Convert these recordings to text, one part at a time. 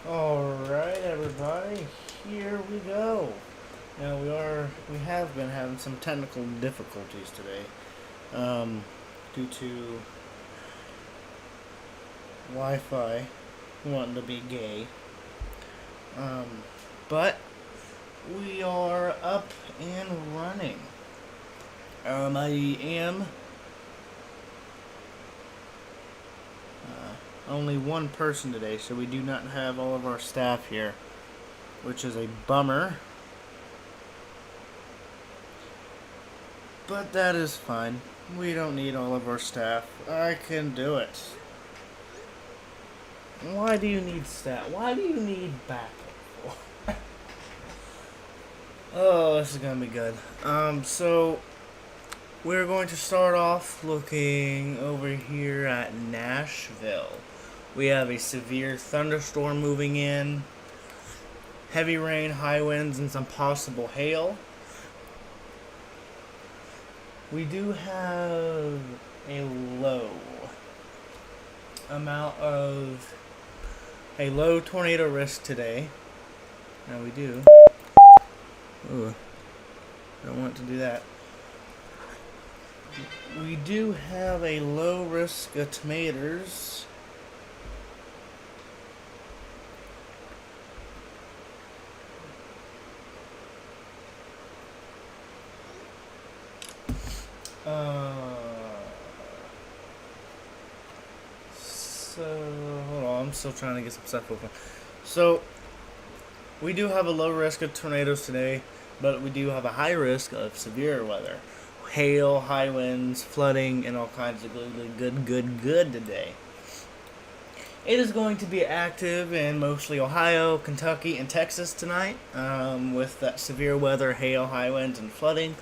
Alright everybody, here we go. Now we have been having some technical difficulties today. Due to Wi-Fi wanting to be gay. But we are up and running. I am only one person today, so we do not have all of our staff here, which is a bummer. But that is fine. We don't need all of our staff. I can do it. Why do you need staff? Why do you need backup? Oh, this is gonna be good. So we're going to start off looking over here at Nashville. We have a severe thunderstorm moving in, heavy rain, high winds, and some possible hail. We do have a low tornado risk today. Now we do. Ooh, don't want to do that. We do have a low risk of tomatoes. So hold on, I'm still trying to get some stuff open. So we do have a low risk of tornadoes today, but we do have a high risk of severe weather. Hail, high winds, flooding, and all kinds of good today. It is going to be active in mostly Ohio, Kentucky, and Texas tonight, with that severe weather, hail, high winds, and flooding.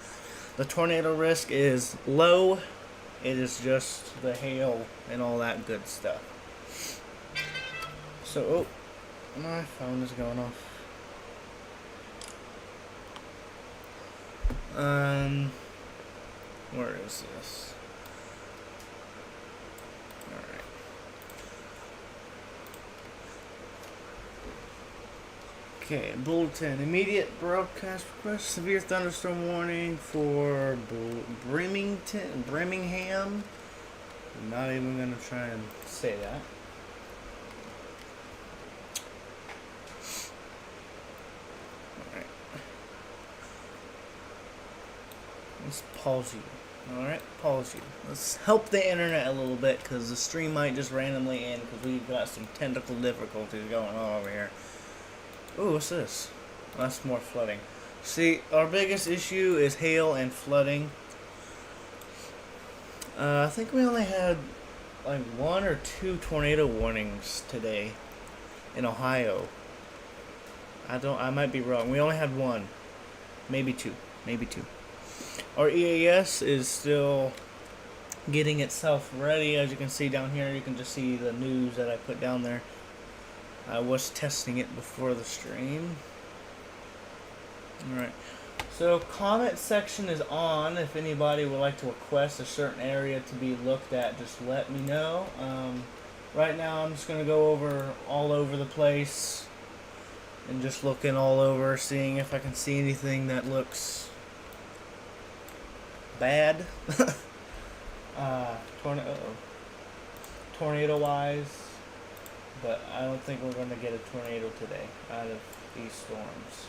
The tornado risk is low. It is just the hail and all that good stuff. So, oh, my phone is going off. Where is this? Alright. Okay, bulletin. Immediate broadcast request. Severe thunderstorm warning for Birmingham. I'm not even going to try and say that. Alright. Let's pause you. Alright, pause you. Let's help the internet a little bit, because the stream might just randomly end, because we've got some technical difficulties going on over here. Ooh, what's this? That's more flooding. See, our biggest issue is hail and flooding. I think we only had like 1 or 2 tornado warnings today in Ohio. I might be wrong. We only had 1. Maybe 2. Our EAS is still getting itself ready. As you can see down here, you can just see the news that I put down there. I was testing it before the stream. Alright. So, comment section is on. If anybody would like to request a certain area to be looked at, just let me know. Right now, I'm just going to go over all over the place and just looking all over, seeing if I can see anything that looks bad. Tornado-wise. But I don't think we're going to get a tornado today out of these storms.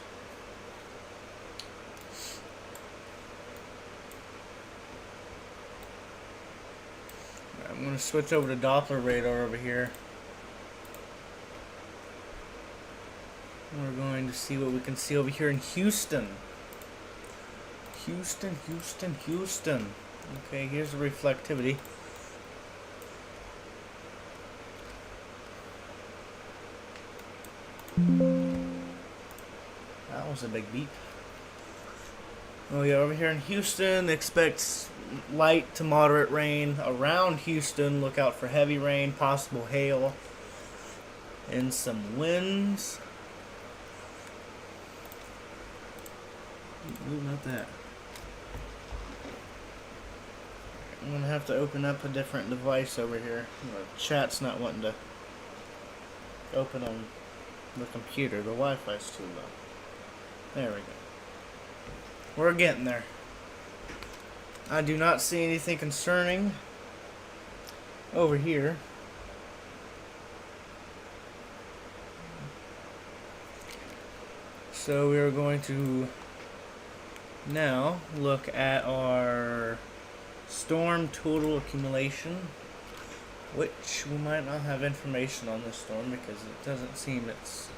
I'm going to switch over to Doppler radar over here. We're going to see what we can see over here in Houston. Houston. Okay, here's the reflectivity. That was was a big beep. Oh yeah, over here in Houston, expect light to moderate rain around Houston. Look out for heavy rain, possible hail, and some winds. Ooh, not that. I'm gonna have to open up a different device over here. The chat's not wanting to open on the computer. The Wi-Fi's too low. There we go. We're getting there. I do not see anything concerning over here. So we are going to now look at our storm total accumulation, which we might not have information on this storm because it doesn't seem it's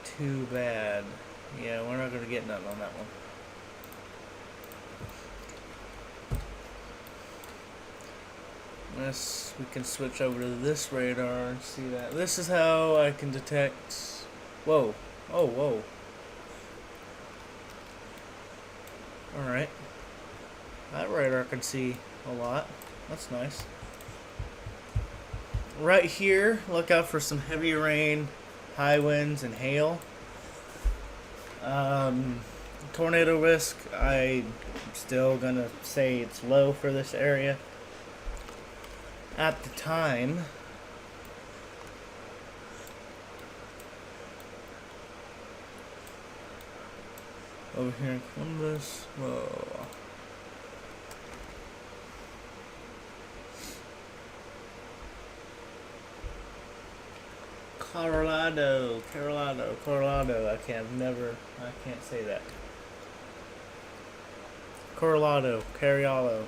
too bad. Yeah, we're not going to get nothing on that one. Unless we can switch over to this radar and see that. This is how I can detect. Whoa. Oh, whoa. Alright. That radar can see a lot. That's nice. Right here, look out for some heavy rain, high winds, and hail. Tornado risk, I'm still gonna say it's low for this area. At the time, over here in Columbus, whoa. Colorado. I can't say that. Cariolo.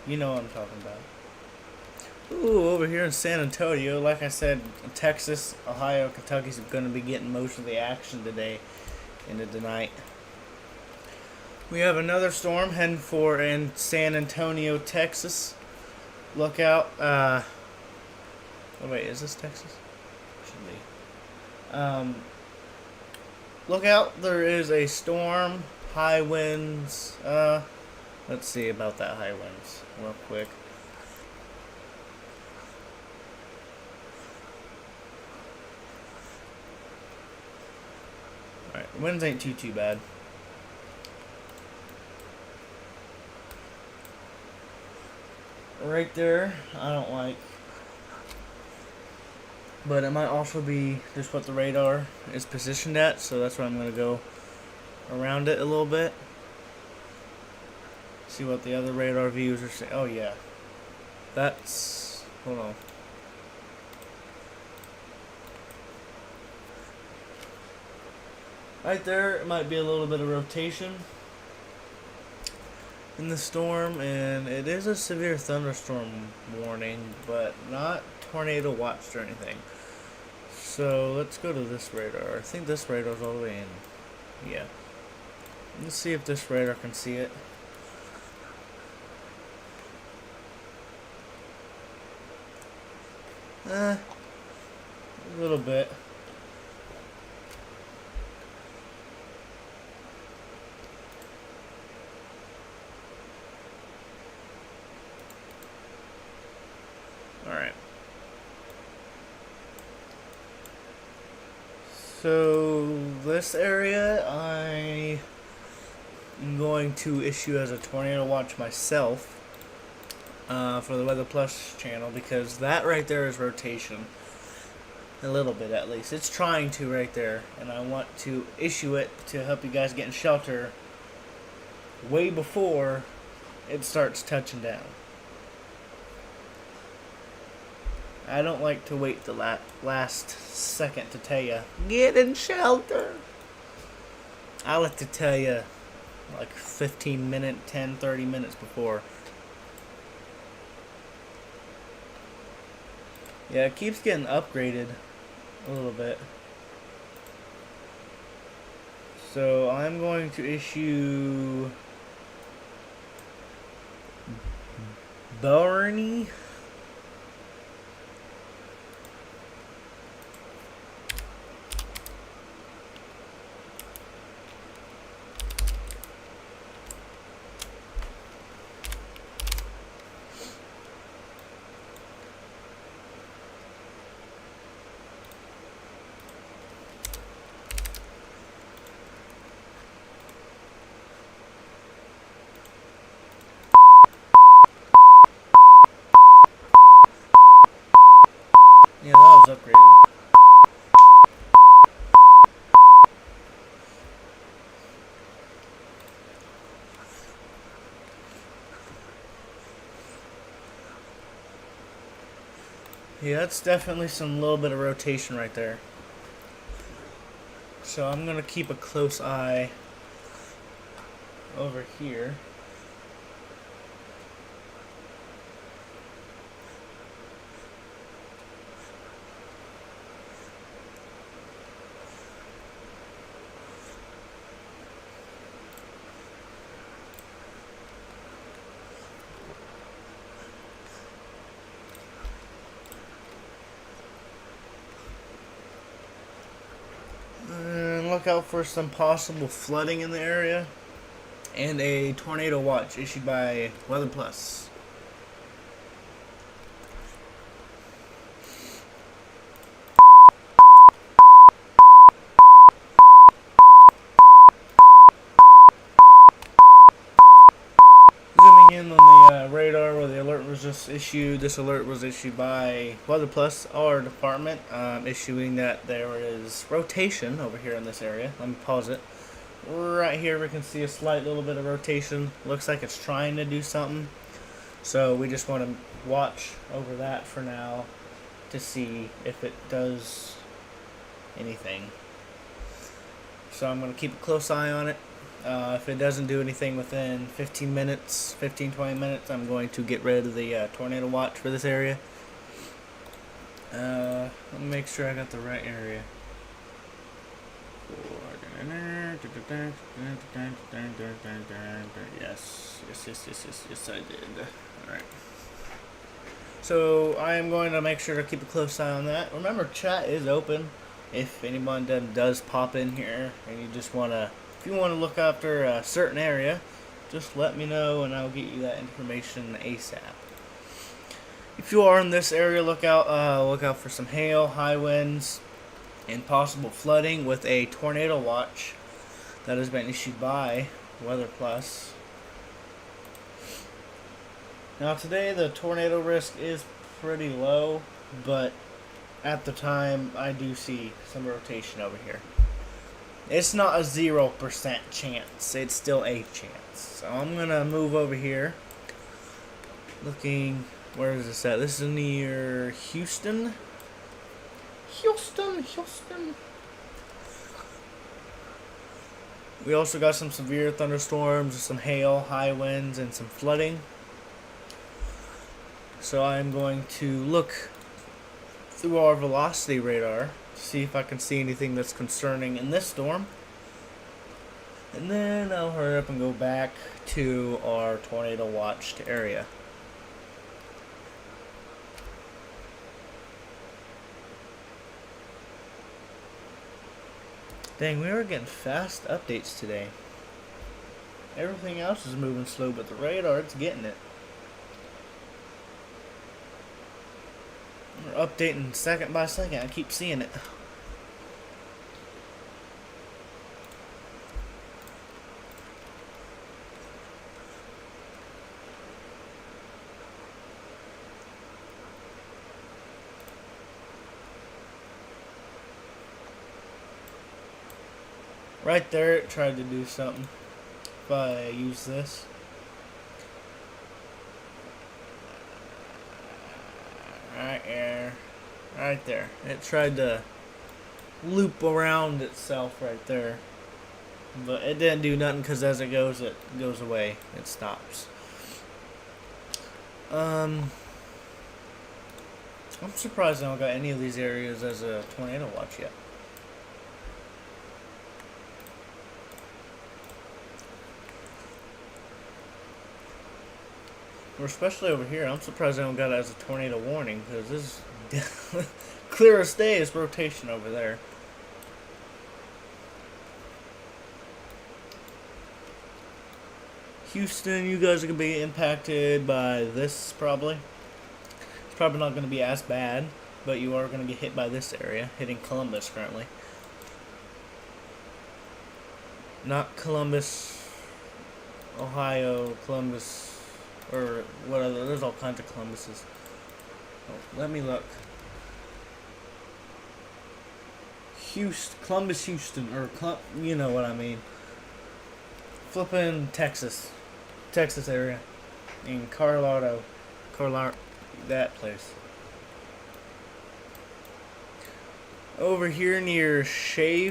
You know what I'm talking about. Ooh, over here in San Antonio, like I said, Texas, Ohio, Kentucky's going to be getting most of the action today into the night. We have another storm heading for in San Antonio, Texas. Look out. Oh wait, is this Texas? Should be. Look out, there is a storm, high winds. Let's see about that high winds real quick. Alright, winds ain't too bad. Right there, I don't like. But it might also be just what the radar is positioned at, so that's why I'm going to go around it a little bit. See what the other radar views are saying. Oh yeah. That's... hold on. Right there, it might be a little bit of rotation in the storm, and it is a severe thunderstorm warning, but not tornado watched or anything. So let's go to this radar. I think this radar's all the way in. Yeah. Let's see if this radar can see it. A little bit. Alright. So this area I am going to issue as a tornado watch myself for the Weather Plus channel, because that right there is rotation. A little bit at least. It's trying to right there, and I want to issue it to help you guys get in shelter way before it starts touching down. I don't like to wait the last second to tell you, get in shelter. I like to tell you like 15 minutes, 10, 30 minutes before. Yeah, it keeps getting upgraded a little bit. So I'm going to issue Barney. Yeah, that's definitely some little bit of rotation right there. So I'm gonna keep a close eye over here. And look out for some possible flooding in the area. And a tornado watch issued by Weather Plus. Zooming in on the radar where the alert was just issued. This alert was issued by Weather Plus, our department, issuing that there is rotation over here in this area. Let me pause it. Right here we can see a slight little bit of rotation. Looks like it's trying to do something. So we just want to watch over that for now to see if it does anything. So I'm going to keep a close eye on it. If it doesn't do anything within 20 minutes, I'm going to get rid of the tornado watch for this area. Let me make sure I got the right area. Yes, I did. Alright. So I am going to make sure to keep a close eye on that. Remember, chat is open. If anyone does pop in here and you just want to, if you want to look after a certain area, just let me know and I'll get you that information ASAP. If you are in this area, look out for some hail, high winds, and possible flooding with a tornado watch that has been issued by Weather Plus. Now today the tornado risk is pretty low, but at the time I do see some rotation over here. It's not a 0% chance, it's still a chance. So I'm gonna move over here. Looking, where is this at? This is near Houston. Houston. We also got some severe thunderstorms, some hail, high winds, and some flooding. So I'm going to look through our velocity radar to see if I can see anything that's concerning in this storm. And then I'll hurry up and go back to our tornado watched area. Dang, we are getting fast updates today. Everything else is moving slow, but the radar, it's getting it. We're updating second by second. I keep seeing it. Right there, it tried to do something. If I use this. Right there. Right there. It tried to loop around itself right there. But it didn't do nothing because as it goes away. It stops. I'm surprised I don't got any of these areas as a tornado watch yet. Or especially over here, I'm surprised I don't got it as a tornado warning because this is clear as day is rotation over there. Houston, you guys are going to be impacted by this probably. It's probably not going to be as bad, but you are going to get hit by this area, hitting Columbus currently. Not Columbus, Ohio, Columbus, or what other, there's all kinds of Columbuses. Oh, let me look. Columbus, Houston, or you know what I mean. Flipping Texas area, in Colorado, that place. over here near Shaverport.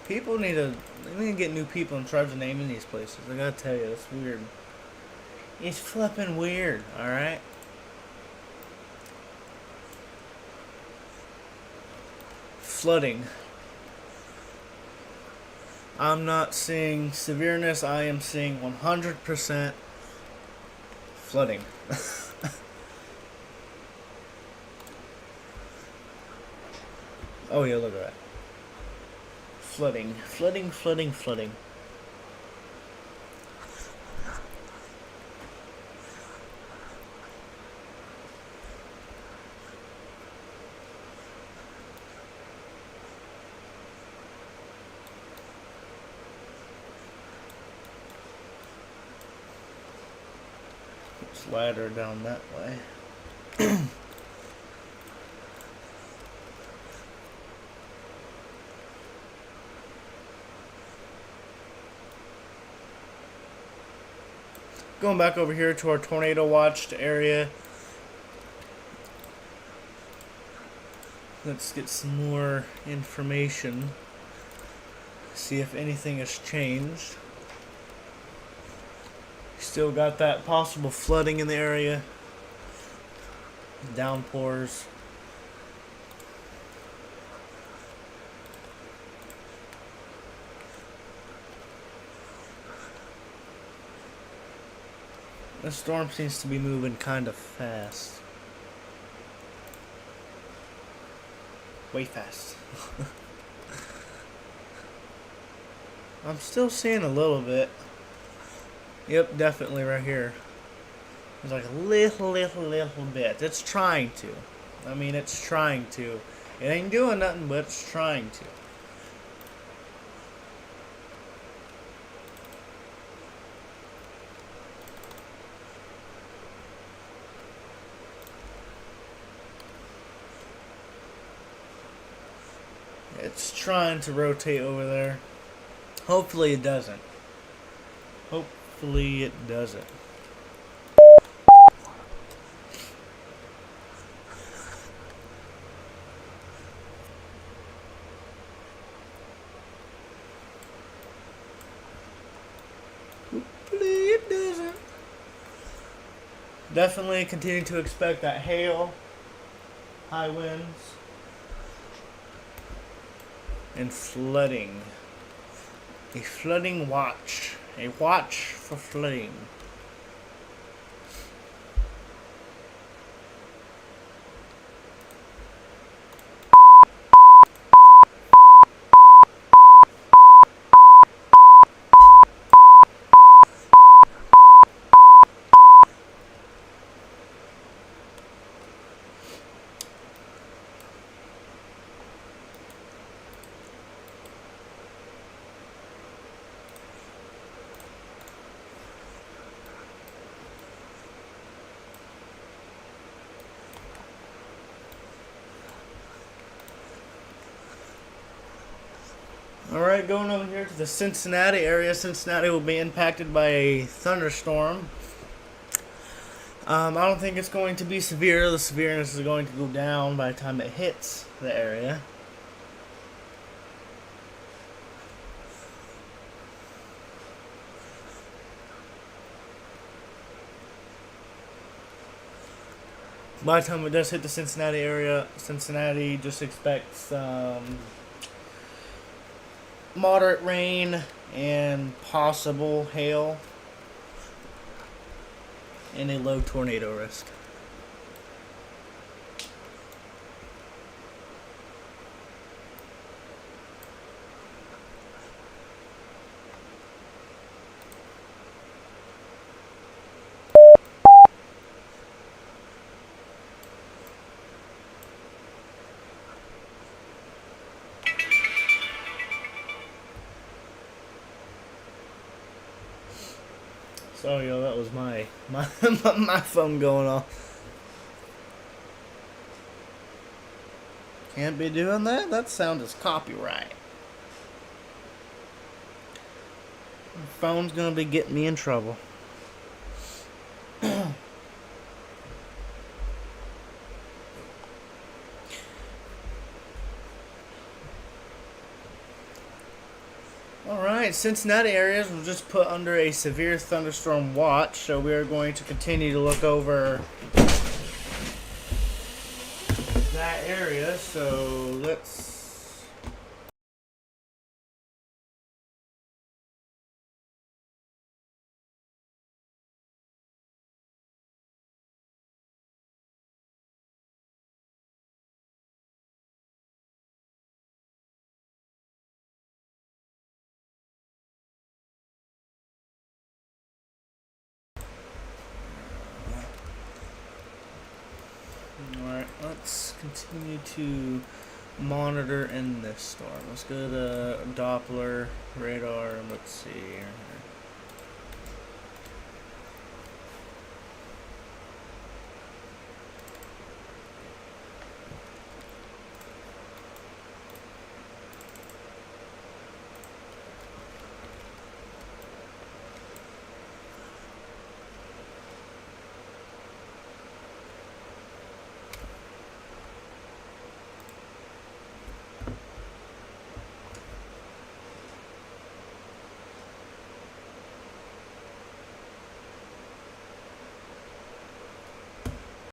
People need to get new people in charge of naming these places. I gotta tell you, it's weird. It's flipping weird, alright? Flooding. I'm not seeing severeness, I am seeing 100% flooding. Oh yeah, look at that. Flooding, flooding, flooding, flooding. Ladder down that way. Going back over here to our tornado watched area. Let's get some more information. See if anything has changed. Still got that possible flooding in the area. Downpours. The storm seems to be moving kind of fast. Way fast. I'm still seeing a little bit. Yep, definitely right here. There's like a little bit. It's trying to. I mean, it's trying to. It ain't doing nothing, but it's trying to. It's trying to rotate over there. Hopefully it doesn't. Hopefully it doesn't. Hopefully it doesn't. Definitely continue to expect that hail, high winds, and flooding. A flooding watch. A watch for flooding. Alright, going over here to the Cincinnati area. Cincinnati will be impacted by a thunderstorm. I don't think it's going to be severe. The severeness is going to go down by the time it hits the area. By the time it does hit the Cincinnati area, Cincinnati just expects moderate rain and possible hail and a low tornado risk. Sorry, y'all, that was my my phone going off. Can't be doing that? That sound is copyright. My phone's gonna be getting me in trouble. Alright, Cincinnati areas will just put under a severe thunderstorm watch, so we are going to continue to look over that area. So let's. Alright, let's continue to monitor in this storm. Let's go to Doppler radar and let's see here.